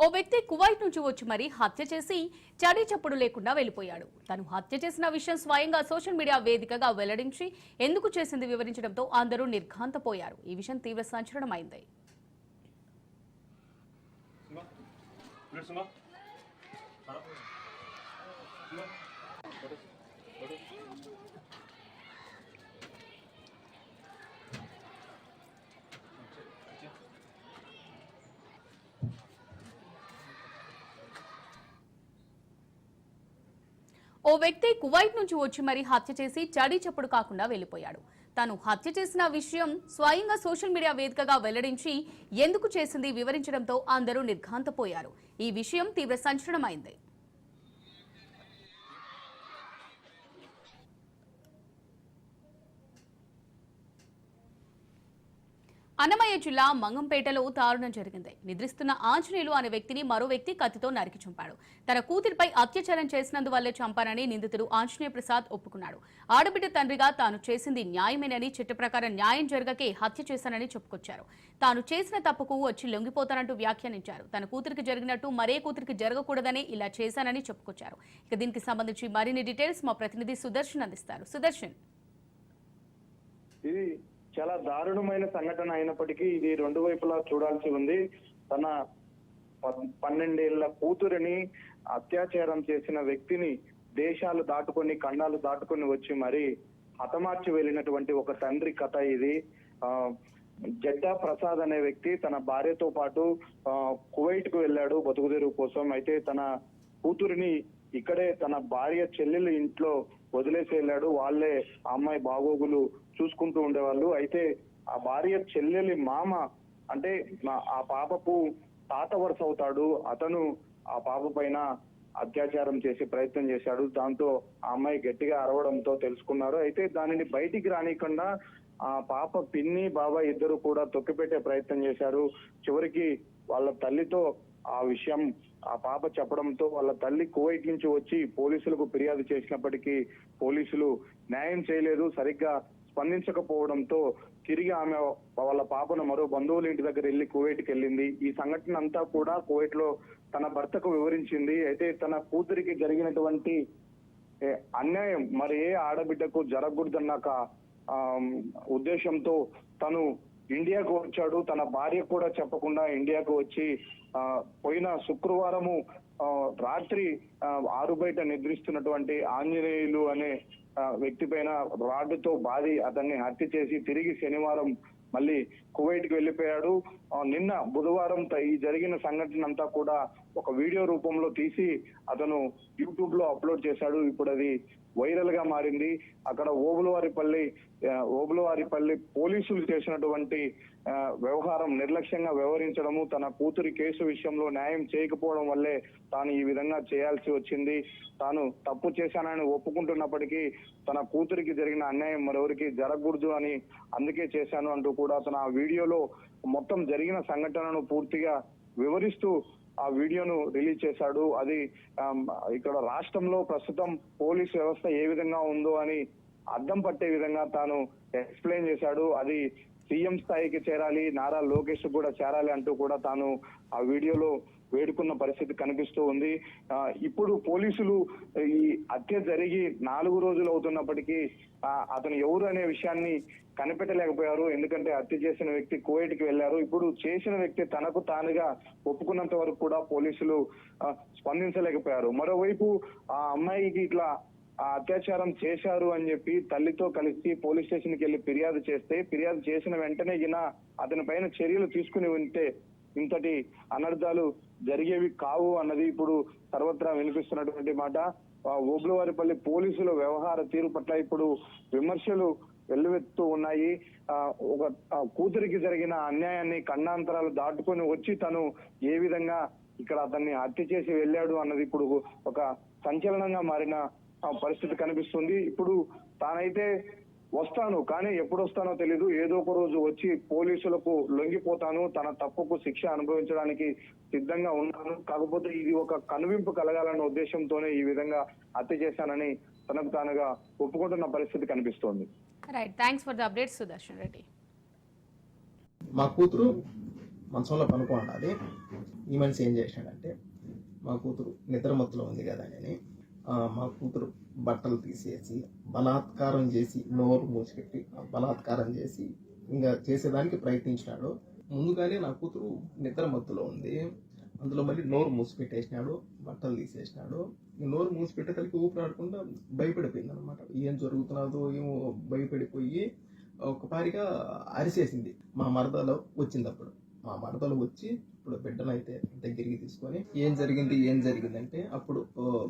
ఓ వ్యక్తి కువైట్ నుంచి వచ్చి మరీ హత్య చేసి చడీ చప్పుడు లేకుండా వెళ్లిపోయాడు. తను హత్య చేసిన విషయం స్వయంగా సోషల్ మీడియా వేదికగా వెల్లడించి ఎందుకు చేసింది వివరించడంతో అందరూ నిర్ఘాంతపోయారు. ఈ విషయం తీవ్ర సంచలనమైంది. ఓ వ్యక్తి కువైట్ నుంచి వచ్చి మరీ హత్య చేసి చడీ చప్పుడు కాకుండా వెళ్లిపోయాడు. తాను హత్య చేసిన విషయం స్వయంగా సోషల్ మీడియా వేదికగా వెల్లడించి ఎందుకు చేసింది వివరించడంతో అందరూ నిర్ఘాంతపోయారు. ఈ విషయం తీవ్ర సంచలనమైంది. అన్నమయ్య జిల్లా మంగంపేటలో దారుణం జరిగింది. నిద్రిస్తున్న ఆంజనేయులు అనే వ్యక్తిని మరో వ్యక్తి కత్తితో నరికి చంపాడు. తన కూతురిపై అత్యాచారం చేసినందువల్లే చంపానని నిందితుడు ఆంజనేయ ప్రసాద్ ఒప్పుకున్నాడు. ఆడబిడ్డ తండ్రిగా తాను చేసింది న్యాయమేనని, చట్ట ప్రకారం న్యాయం జరగకే హత్య చేశానని చెప్పుకొచ్చారు. తాను చేసిన తప్పుకు వచ్చి లొంగిపోతానంటూ వ్యాఖ్యానించారు. తన కూతురికి జరిగినట్టు మరే కూతురికి జరగకూడదని ఇలా చేశానని చెప్పుకొచ్చారు. ఇక దీనికి సంబంధించి మరిన్ని డీటెయిల్స్ మా ప్రతినిధి సుదర్శన్ అందిస్తారు. సుదర్శన్, చాలా దారుణమైన సంఘటన అయినప్పటికీ ఇది రెండు వైపులా చూడాల్సి ఉంది. తన 12 ఏళ్ల కూతురిని అత్యాచారం చేసిన వ్యక్తిని దేశాలు దాటుకొని, ఖండాలు దాటుకొని వచ్చి మరి హతమార్చి వెళ్ళినటువంటి ఒక తండ్రి కథ ఇది. జడ్డా ప్రసాద్ అనే వ్యక్తి తన భార్యతో పాటు కువైట్ కు వెళ్ళాడు బతుకుదెరువు కోసం. అయితే తన కూతురిని ఇక్కడే తన భార్య చెల్లెలు ఇంట్లో వదిలేసి వెళ్ళాడు. వాళ్ళే ఆ అమ్మాయి బాగోగులు చూసుకుంటూ ఉండేవాళ్ళు. అయితే ఆ భార్య చెల్లెలి మామ అంటే ఆ పాపకు తాత వరుస అవుతాడు. అతను ఆ పాప పైన అత్యాచారం చేసే ప్రయత్నం చేశాడు. దాంతో ఆ అమ్మాయి గట్టిగా అరవడంతో తెలుసుకున్నారు. అయితే దానిని బయటికి రానికుండా ఆ పాప పిన్ని బాబాయ్ ఇద్దరు కూడా తొక్కిపెట్టే ప్రయత్నం చేశారు. చివరికి వాళ్ళ తల్లితో ఆ విషయం ఆ పాప చెప్పడంతో వాళ్ళ తల్లి కువైట్ నుంచి వచ్చి పోలీసులకు ఫిర్యాదు చేసినప్పటికీ పోలీసులు న్యాయం చేయలేదు, సరిగ్గా స్పందించకపోవడంతో తిరిగి ఆమె వాళ్ళ పాపను మరో బంధువుల ఇంటి దగ్గర వెళ్ళి కువైట్కి వెళ్ళింది. ఈ సంఘటన అంతా కూడా కువైట్ లో తన భర్తకు వివరించింది. అయితే తన కూతురికి జరిగినటువంటి అన్యాయం మరి ఏ ఆడబిడ్డకు జరగకూడదన్నాక ఉద్దేశంతో తను ఇండియాకు వచ్చాడు. తన భార్య కూడా చెప్పకుండా ఇండియాకు వచ్చి పోయిన శుక్రవారము రాత్రి ఆరు బయట నిద్రిస్తున్నటువంటి ఆంజనేయులు అనే వ్యక్తి పైన రాడ్డుతో బాది అతన్ని హత్య చేసి తిరిగి శనివారం మళ్ళీ కువైట్ కి వెళ్ళిపోయాడు. నిన్న బుధవారం ఈ జరిగిన సంఘటన అంతా కూడా ఒక వీడియో రూపంలో తీసి అతను యూట్యూబ్ లో అప్లోడ్ చేశాడు. ఇప్పుడు అది వైరల్ గా మారింది. అక్కడ ఓబులవారిపల్లి పోలీసులు చేసినటువంటి వ్యవహారం నిర్లక్ష్యంగా వ్యవహరించడము, తన కూతురి కేసు విషయంలో న్యాయం చేయకపోవడం వల్లే తాను ఈ విధంగా చేయాల్సి వచ్చింది. తాను తప్పు చేశానని ఒప్పుకుంటున్నప్పటికీ తన కూతురికి జరిగిన అన్యాయం మరెవరికి జరగకూడదు అని అందుకే చేశాను అంటూ కూడా తన ఆ వీడియోలో మొత్తం జరిగిన సంఘటనను పూర్తిగా వివరిస్తూ ఆ వీడియోను రిలీజ్ చేశాడు. అది ఇక్కడ రాష్ట్రంలో ప్రస్తుతం పోలీస్ వ్యవస్థ ఏ విధంగా ఉందో అని అద్దం పట్టే విధంగా తాను ఎక్స్ప్లెయిన్ చేశాడు. అది సీఎం స్థాయికి చేరాలి, నారా లోకేష్ కూడా చేరాలి అంటూ కూడా తాను ఆ వీడియోలో వేడుకున్న పరిస్థితి కనిపిస్తూ ఉంది. ఇప్పుడు పోలీసులు ఈ హత్య జరిగి 4 రోజులు అవుతున్నప్పటికీ అతను ఎవరు అనే విషయాన్ని కనిపెట్టలేకపోయారు. ఎందుకంటే హత్య చేసిన వ్యక్తి కువైట్ కి వెళ్లారు. ఇప్పుడు చేసిన వ్యక్తి తనకు తానుగా ఒప్పుకున్నంత వరకు కూడా పోలీసులు స్పందించలేకపోయారు. మరోవైపు ఆ అమ్మాయికి ఇట్లా అత్యాచారం చేశారు అని చెప్పి తల్లితో కలిసి పోలీస్ స్టేషన్ కి వెళ్లి ఫిర్యాదు చేస్తే, ఫిర్యాదు చేసిన వెంటనే అతని పైన చర్యలు తీసుకుని ఉంటే ఇంతటి అనర్థాలు జరిగేవి కావు అన్నది ఇప్పుడు సర్వత్రా వినిపిస్తున్నటువంటి మాట. ఓబులవారిపల్లి పోలీసుల వ్యవహార తీరు పట్ల ఇప్పుడు విమర్శలు వెల్లువెత్తు ఉన్నాయి. ఒక కూతురికి జరిగిన అన్యాయాన్ని ఖండాంతరాలు దాటుకొని వచ్చి తను ఏ విధంగా ఇక్కడ అతన్ని హత్య చేసి వెళ్ళాడు అన్నది ఇప్పుడు ఒక సంచలనంగా మారిన పరిస్థితి కనిపిస్తుంది. ఇప్పుడు తానైతే వస్తాను, కానీ ఎప్పుడు వస్తానో తెలీదు, ఏదో ఒక రోజు వచ్చి పోలీసులకు లొంగిపోతాను, తన తప్పుకు శిక్ష అనుభవించడానికి సిద్ధంగా ఉన్నాను, కాకపోతే ఇది ఒక కనువింపు కలగాలన్న ఉద్దేశంతోనే ఈ విధంగా హత్య చేశానని తనకు తానుగా ఒప్పుకుంటున్న పరిస్థితి కనిపిస్తోంది. Right, thanks for the update Sudarshan Reddy. మా కూతురు మంచంలో పనుకో ఉండాలి, ఈ మనిషి ఏం చేసినాడంటే మా కూతురు నిద్రమత్తులో ఉంది కదా అని మా కూతురు బట్టలు తీసేసి బలాత్కారం చేసి నోరు మూసిపెట్టి బలాత్కారం చేసి ఇంకా చేసేదానికి ప్రయత్నించినాడు. ముందుగానే నా కూతురు నిద్రమత్తులో ఉంది, అందులో మళ్ళీ నోరు మూసిపెట్టేసినాడు, బట్టలు తీసేసినాడు. నోరు మూసిపెట్టేసరికి ఊపిరాడకుండా భయపడిపోయింది అనమాట. ఏం జరుగుతున్నదో ఏమో భయపడిపోయి ఒకపారిగా అరిసేసింది. మా మరదలో వచ్చింది. మా మరదలు వచ్చి ఇప్పుడు బిడ్డనైతే దగ్గరికి తీసుకొని ఏం జరిగిందంటే అప్పుడు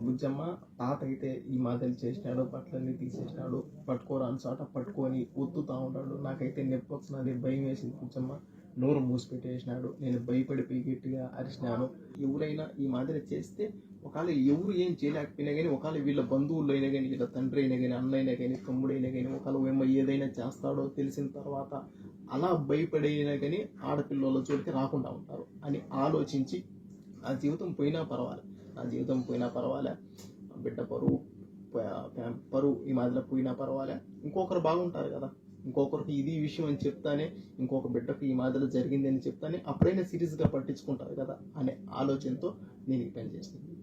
బుజ్జమ్మ తాత అయితే ఈ మాదిరి చేసినాడు, బట్టలన్నీ తీసేసినాడు, పట్టుకోరాని చోట పట్టుకొని ఒత్తుతా ఉన్నాడు. నాకైతే నొప్పి వచ్చినది, భయం వేసింది. బుజ్జమ్మ నోరు మూసిపెట్టేసినాడు. నేను భయపడిపోయి గట్టిగా అరిచినాను. ఎవరైనా ఈ మాదిరి చేస్తే ఒకవేళ ఎవరు ఏం చేయలేకపోయినా కానీ, ఒకవేళ వీళ్ళ బంధువులు అయినా కానీ, వీళ్ళ తండ్రి అయినా కానీ, అన్న అయినా కానీ, తమ్ముడైనా కానీ, ఒకవేళ ఏమో ఏదైనా చేస్తాడో తెలిసిన తర్వాత అలా భయపడైనా కానీ ఆడపిల్లల చోటికి రాకుండా ఉంటారు అని ఆలోచించి నా జీవితం పోయినా పర్వాలే, బిడ్డ పరువు ఈ మాదిరి పోయినా పర్వాలే, ఇంకొకరు బాగుంటారు కదా, ఇంకొకరికి ఇది విషయం అని చెప్తానే, ఇంకొక బిడ్డకు ఈ మాదిరి జరిగింది అని చెప్తానే అప్పుడైనా సీరియస్గా పట్టించుకుంటారు కదా అనే ఆలోచనతో నేను ఈ పని చేస్తాను.